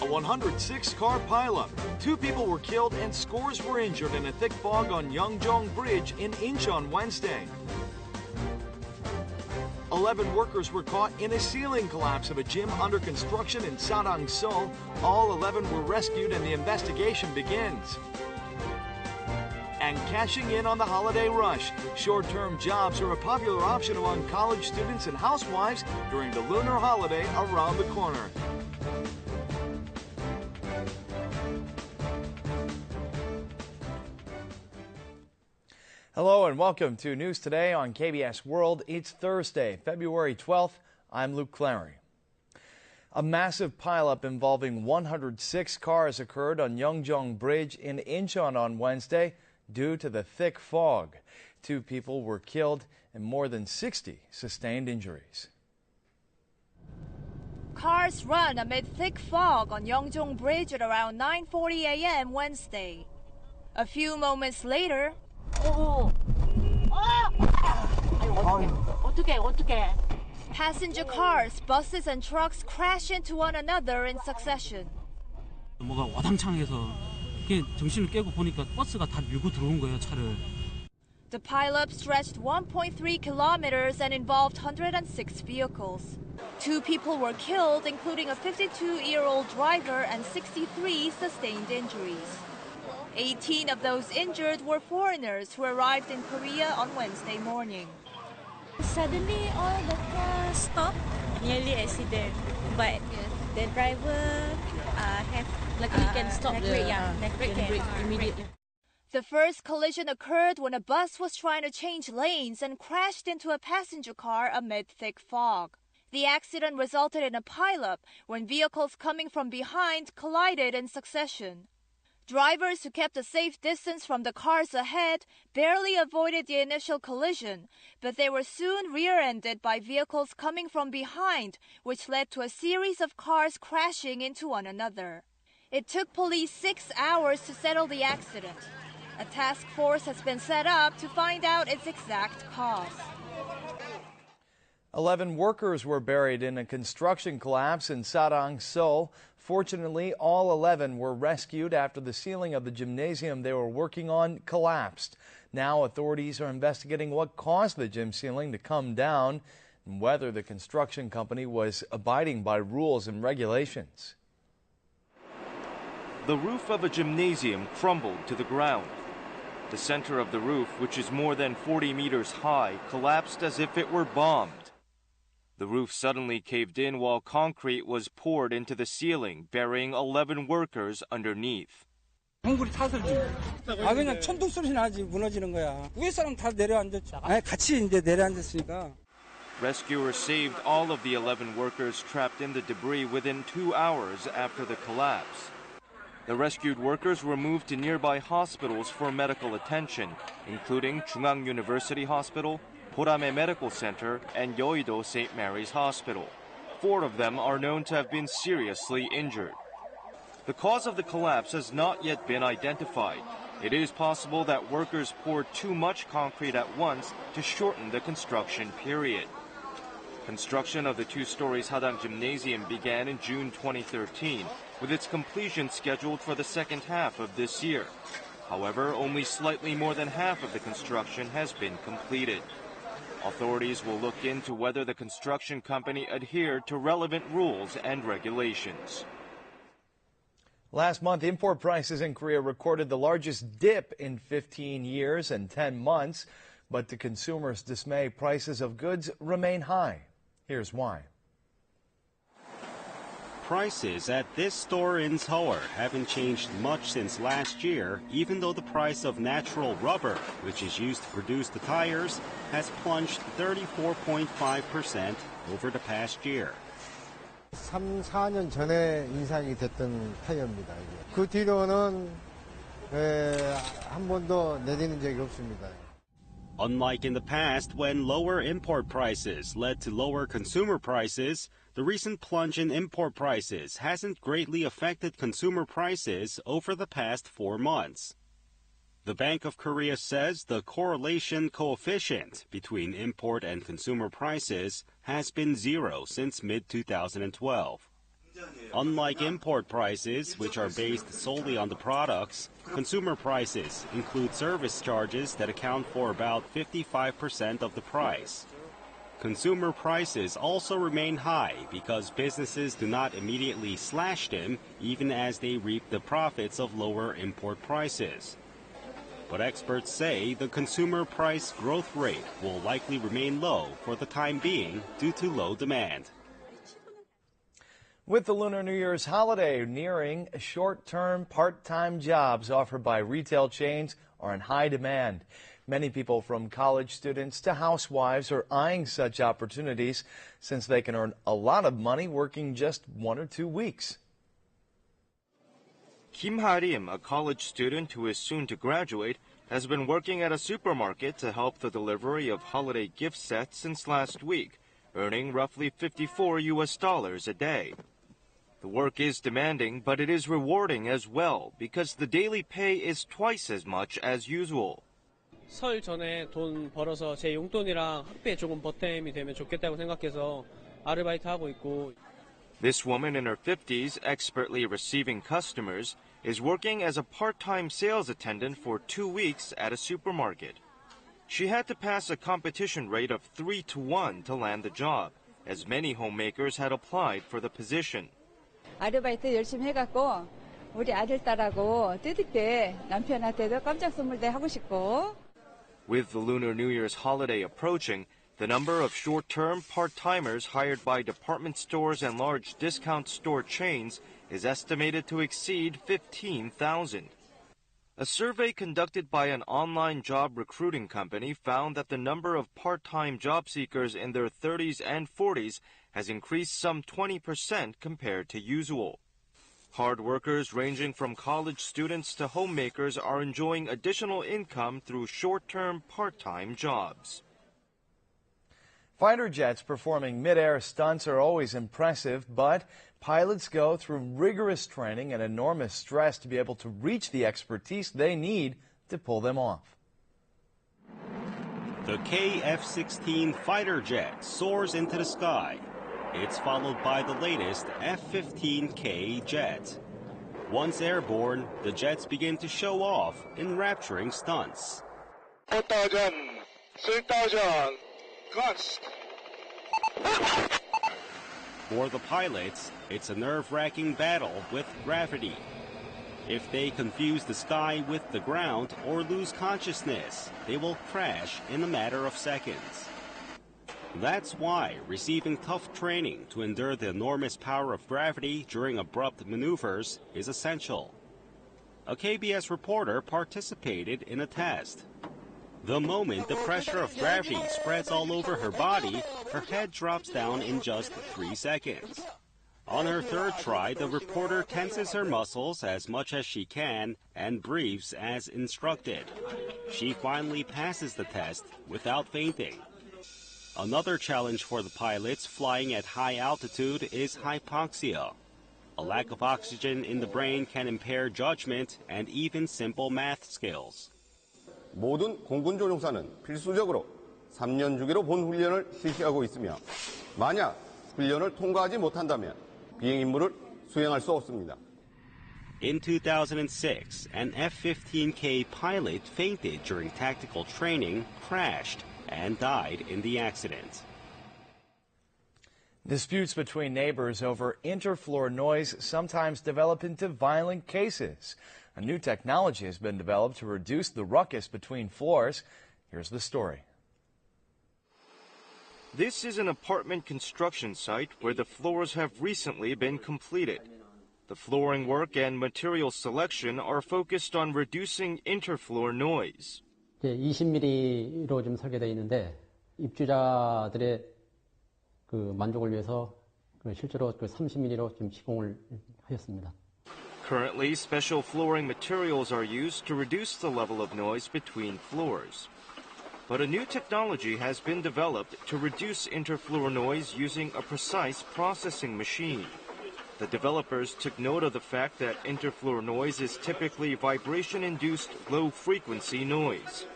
106-car pileup. 2 people were killed and scores were injured in a thick fog on Yeongjong Bridge in Incheon Wednesday. 11 workers were caught in a ceiling collapse of a gym under construction in Sarang, Seoul. All 11 were rescued and the investigation begins. And cashing in on the holiday rush. Short-term jobs are a popular option among college students and housewives during the lunar holiday around the corner. Hello and welcome to News Today on KBS World. It's Thursday, February 12th. I'm Luke Clary. A massive pileup involving 106 cars occurred on Yeongjong Bridge in Incheon on Wednesday due to the thick fog. 2 people were killed and more than 60 sustained injuries. Cars run amid thick fog on Yeongjong Bridge at around 9:40 a.m. Wednesday. A few moments later, passenger cars, buses and trucks crash into one another in succession. 뭐가 와당창해서 정신을 깨고 보니까 버스가 다 밀고 들어온 거예요, 차를. The pileup stretched 1.3 kilometers and involved 106 vehicles. 2 people were killed, including a 52-year-old driver, and 63 sustained injuries. 18 of those injured were foreigners who arrived in Korea on Wednesday morning. Suddenly, all the cars stopped, nearly accident. But the driver can stop brake immediately. The first collision occurred when a bus was trying to change lanes and crashed into a passenger car amid thick fog. The accident resulted in a pileup when vehicles coming from behind collided in succession. Drivers who kept a safe distance from the cars ahead barely avoided the initial collision, but they were soon rear-ended by vehicles coming from behind, which led to a series of cars crashing into one another. It took police 6 hours to settle the accident. A task force has been set up to find out its exact cause. 11 workers were buried in a construction collapse in Sarang, Seoul. Fortunately, all 11 were rescued after the ceiling of the gymnasium they were working on collapsed. Now authorities are investigating what caused the gym ceiling to come down and whether the construction company was abiding by rules and regulations. The roof of a gymnasium crumbled to the ground. The center of the roof, which is more than 40 meters high, collapsed as if it were bombed. The roof suddenly caved in while concrete was poured into the ceiling, burying 11 workers underneath. 방불이 타설지. 그냥 천둥 소리 나지 무너지는 거야. 위에 사람 다 내려앉았죠. 같이 이제 내려앉았으니까. Rescuers saved all of the 11 workers trapped in the debris within 2 hours after the collapse. The rescued workers were moved to nearby hospitals for medical attention, including Chungang University Hospital, Porame Medical Center, and Yeouido St. Mary's Hospital. 4 of them are known to have been seriously injured. The cause of the collapse has not yet been identified. It is possible that workers poured too much concrete at once to shorten the construction period. Construction of the 2-story Sadang Gymnasium began in June 2013, with its completion scheduled for the second half of this year. However, only slightly more than half of the construction has been completed. Authorities will look into whether the construction company adhered to relevant rules and regulations. Last month, import prices in Korea recorded the largest dip in 15 years and 10 months. But to consumers' dismay, prices of goods remain high. Here's why. Prices at this store in Seoul haven't changed much since last year, even though the price of natural rubber, which is used to produce the tires, has plunged 34.5% over the past year. 3, 4년 전에 인상이 됐던 타이어입니다. 그 뒤로는 한 번도 내리는 적이 없습니다. Unlike in the past, when lower import prices led to lower consumer prices, the recent plunge in import prices hasn't greatly affected consumer prices over the past 4 months. The Bank of Korea says the correlation coefficient between import and consumer prices has been 0 since mid-2012. Unlike import prices, which are based solely on the products, consumer prices include service charges that account for about 55% of the price. Consumer prices also remain high because businesses do not immediately slash them even as they reap the profits of lower import prices. But experts say the consumer price growth rate will likely remain low for the time being due to low demand. With the Lunar New Year's holiday nearing, short-term, part-time jobs offered by retail chains are in high demand. Many people, from college students to housewives, are eyeing such opportunities since they can earn a lot of money working just 1 or 2 weeks. Kim Ha-rim, a college student who is soon to graduate, has been working at a supermarket to help the delivery of holiday gift sets since last week, earning roughly $54 a day. The work is demanding, but it is rewarding as well because the daily pay is twice as much as usual. 설 전에 돈 벌어서 제 용돈이랑 학비에 조금 보탬이 되면 좋겠다고 생각해서 아르바이트 하고 있고. This woman in her 50s, expertly receiving customers, is working as a part-time sales attendant for 2 weeks at a supermarket. She had to pass a competition rate of 3-1 to land the job, as many homemakers had applied for the position. 아르바이트 열심히 해갖고 우리 아들 딸하고 뜻있게 남편한테도 깜짝 선물도 하고 싶고. With the Lunar New Year's holiday approaching, the number of short-term part-timers hired by department stores and large discount store chains is estimated to exceed 15,000. A survey conducted by an online job recruiting company found that the number of part-time job seekers in their 30s and 40s has increased some 20% compared to usual. Hard workers ranging from college students to homemakers are enjoying additional income through short-term part-time jobs. Fighter jets performing mid-air stunts are always impressive, but pilots go through rigorous training and enormous stress to be able to reach the expertise they need to pull them off. The KF-16 fighter jet soars into the sky. It's followed by the latest F-15K jet. Once airborne, the jets begin to show off enrapturing stunts. 4,000, 3,000, guns. For the pilots, it's a nerve-wracking battle with gravity. If they confuse the sky with the ground or lose consciousness, they will crash in a matter of seconds. That's why receiving tough training to endure the enormous power of gravity during abrupt maneuvers is essential. A KBS reporter participated in a test. The moment the pressure of gravity spreads all over her body, her head drops down in just 3 seconds. On her third try, the reporter tenses her muscles as much as she can and breathes as instructed. She finally passes the test without fainting. Another challenge for the pilots flying at high altitude is hypoxia. A lack of oxygen in the brain can impair judgment and even simple math skills. 모든 공군 조종사는 필수적으로 3년 주기로 본 훈련을 실시하고 있으며 만약 훈련을 통과하지 못한다면 비행 임무를 수행할 수 없습니다. In 2006, an F-15K pilot fainted during tactical training, crashed, and died in the accident. Disputes between neighbors over interfloor noise sometimes develop into violent cases. A new technology has been developed to reduce the ruckus between floors. Here's the story. This is an apartment construction site where the floors have recently been completed. The flooring work and material selection are focused on reducing interfloor noise. 20mm로 좀 설계되어 있는데 입주자들의 만족을 위해서 실제로 30mm로 좀 시공을 하였습니다. Currently, special flooring materials are used to reduce the level of noise between floors. But a new technology has been developed to reduce interfloor noise using a precise processing machine. The developers took note of the fact that interfloor noise is typically vibration-induced low-frequency noise.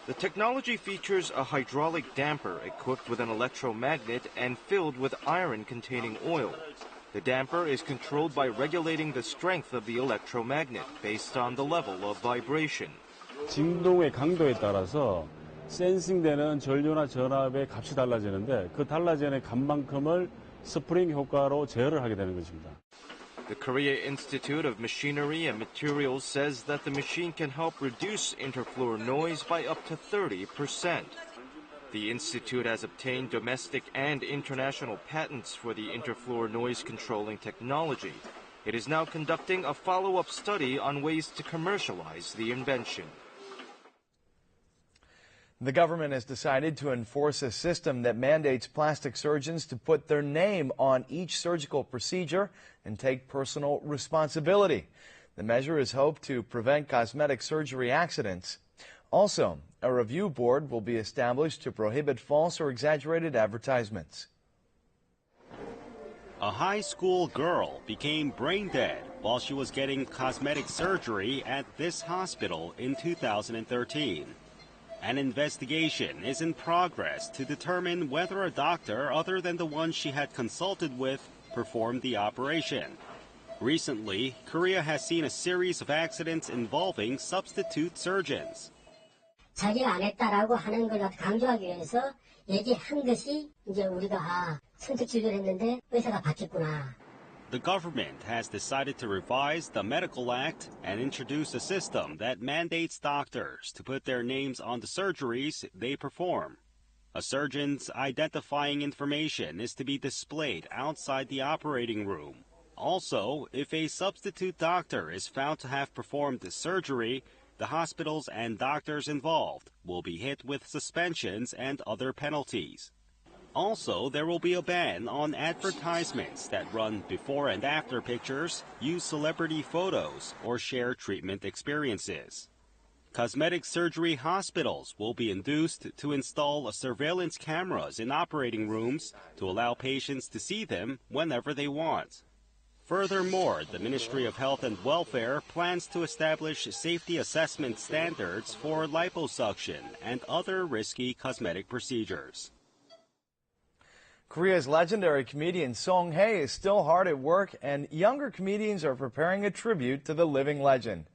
The technology features a hydraulic damper equipped with an electromagnet and filled with iron-containing oil. The damper is controlled by regulating the strength of the electromagnet based on the level of vibration. 진동의 강도에 따라서 센싱되는 전류나 전압의 값이 달라지는데 그 달라지는 값만큼을 스프링 효과로 제어를 하게 되는 것입니다. The Korea Institute of Machinery and Materials says that the machine can help reduce interfloor noise by up to 30%. The institute has obtained domestic and international patents for the interfloor noise controlling technology. It is now conducting a follow-up study on ways to commercialize the invention. The government has decided to enforce a system that mandates plastic surgeons to put their name on each surgical procedure and take personal responsibility. The measure is hoped to prevent cosmetic surgery accidents. Also, a review board will be established to prohibit false or exaggerated advertisements. A high school girl became brain dead while she was getting cosmetic surgery at this hospital in 2013. An investigation is in progress to determine whether a doctor other than the one she had consulted with performed the operation. Recently, Korea has seen a series of accidents involving substitute surgeons. 자기가 안 했다라고 하는 걸 강조하기 위해서 얘기한 것이 이제 우리가 선택 진료를 했는데 의사가 바뀌었구나. The government has decided to revise the Medical Act and introduce a system that mandates doctors to put their names on the surgeries they perform. A surgeon's identifying information is to be displayed outside the operating room. Also, if a substitute doctor is found to have performed the surgery, the hospitals and doctors involved will be hit with suspensions and other penalties. Also, there will be a ban on advertisements that run before and after pictures, use celebrity photos, or share treatment experiences. Cosmetic surgery hospitals will be induced to install surveillance cameras in operating rooms to allow patients to see them whenever they want. Furthermore, the Ministry of Health and Welfare plans to establish safety assessment standards for liposuction and other risky cosmetic procedures. Korea's legendary comedian Song Hae is still hard at work, and younger comedians are preparing a tribute to the living legend.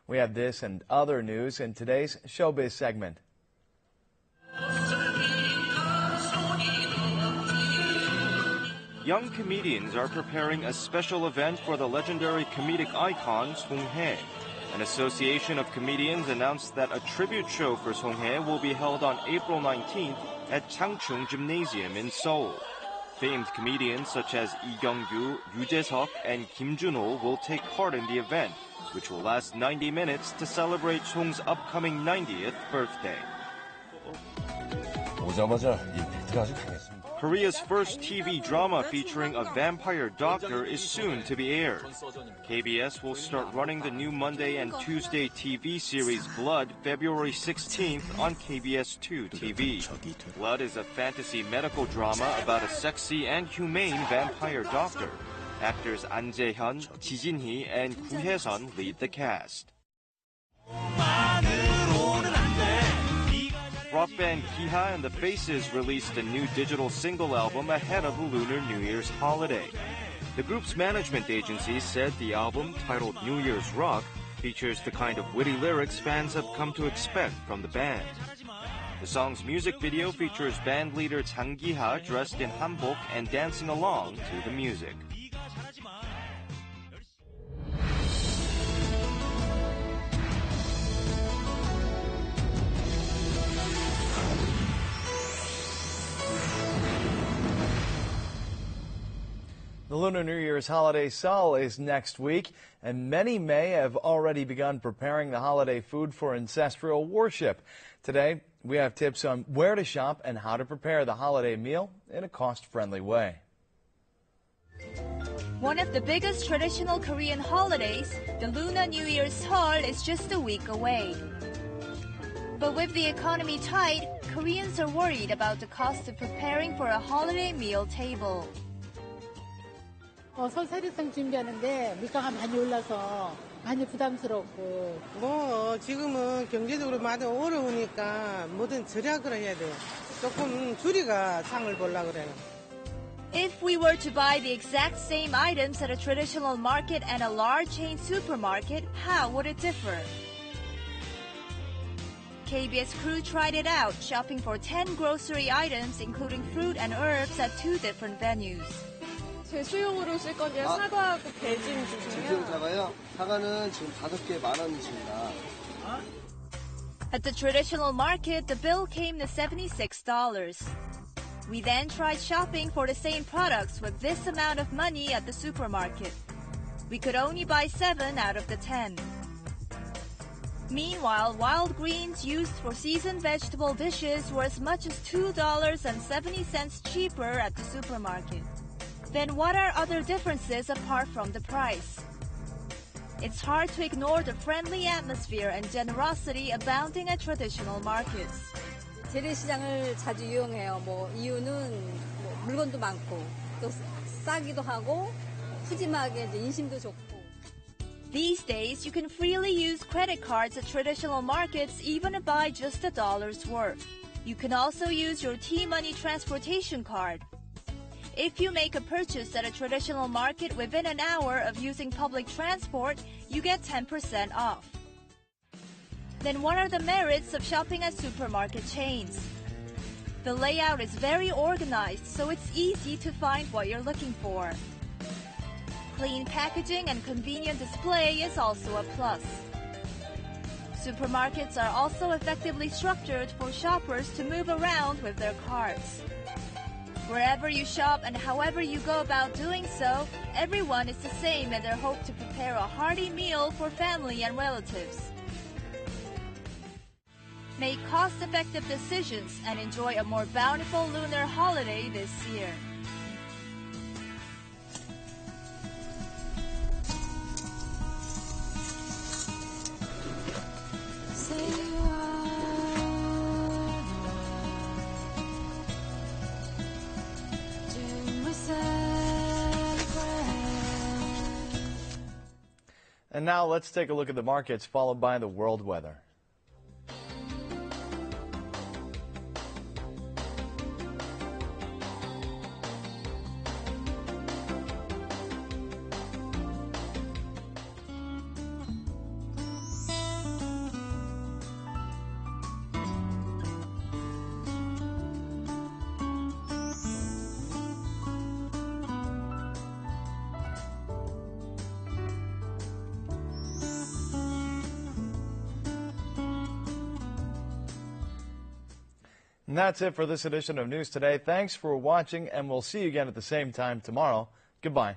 We have this and other news in today's Showbiz segment. Young comedians are preparing a special event for the legendary comedic icon Song Hae. An association of comedians announced that a tribute show for Song Hae will be held on April 19th at Changchung Gymnasium in Seoul. Famed comedians such as Lee Kyung-gyu, Yoo Jae-seok, and Kim Jun-ho will take part in the event, which will last 90 minutes to celebrate Song's upcoming 90th birthday. 오자마자 임팩트가 아주 강했습니다. Korea's first TV drama featuring a vampire doctor is soon to be aired. KBS will start running the new Monday and Tuesday TV series Blood February 16th on KBS2 TV. Blood is a fantasy medical drama about a sexy and humane vampire doctor. Actors An Jae-hyun, Ji Jin-hee, and Koo Hye-sun lead the cast. Rock band Kiha and the Faces released a new digital single album ahead of the Lunar New Year's holiday. The group's management agency said the album, titled New Year's Rock, features the kind of witty lyrics fans have come to expect from the band. The song's music video features band leader Jang Ki-ha dressed in hanbok and dancing along to the music. The Lunar New Year's holiday Seoul is next week, and many may have already begun preparing the holiday food for ancestral worship. Today, we have tips on where to shop and how to prepare the holiday meal in a cost-friendly way. One of the biggest traditional Korean holidays, the Lunar New Year's Seoul, is just a week away. But with the economy tight, Koreans are worried about the cost of preparing for a holiday meal table. 설 세리상 준비하는데 물가가 많이 올라서 많이 부담스럽고. 지금은 경제적으로 많이 어려우니까 뭐든 절약을 해야 돼요. 조금 줄이가 상을 보려고 그래요. If we were to buy the exact same items at a traditional market and a large chain supermarket, how would it differ? KBS crew tried it out, shopping for 10 grocery items, including fruit and herbs at 2 different venues. 제 수용으로 쓸 건데 사과하고 배 좀 주세요. 사과요? 사과는 지금 5개 10,000원입니다. At the traditional market, the bill came to $76. We then tried shopping for the same products with this amount of money at the supermarket. We could only buy 7 out of the 10. Meanwhile, wild greens used for seasoned vegetable dishes were as much as $2.70 cheaper at the supermarket. Then what are other differences apart from the price? It's hard to ignore the friendly atmosphere and generosity abounding at traditional markets. 재래시장을 자주 이용해요. 이유는 물건도 많고 또 싸기도 하고 푸짐하게 이제 인심도 좋고. These days, you can freely use credit cards at traditional markets even to buy just $1's worth. You can also use your T-Money transportation card. If you make a purchase at a traditional market within an hour of using public transport, you get 10% off. Then what are the merits of shopping at supermarket chains? The layout is very organized, so it's easy to find what you're looking for. Clean packaging and convenient display is also a plus. Supermarkets are also effectively structured for shoppers to move around with their carts. Wherever you shop and however you go about doing so, everyone is the same in their hope to prepare a hearty meal for family and relatives. Make cost-effective decisions and enjoy a more bountiful lunar holiday this year. And now let's take a look at the markets, followed by the world weather. And that's it for this edition of News Today. Thanks for watching, and we'll see you again at the same time tomorrow. Goodbye.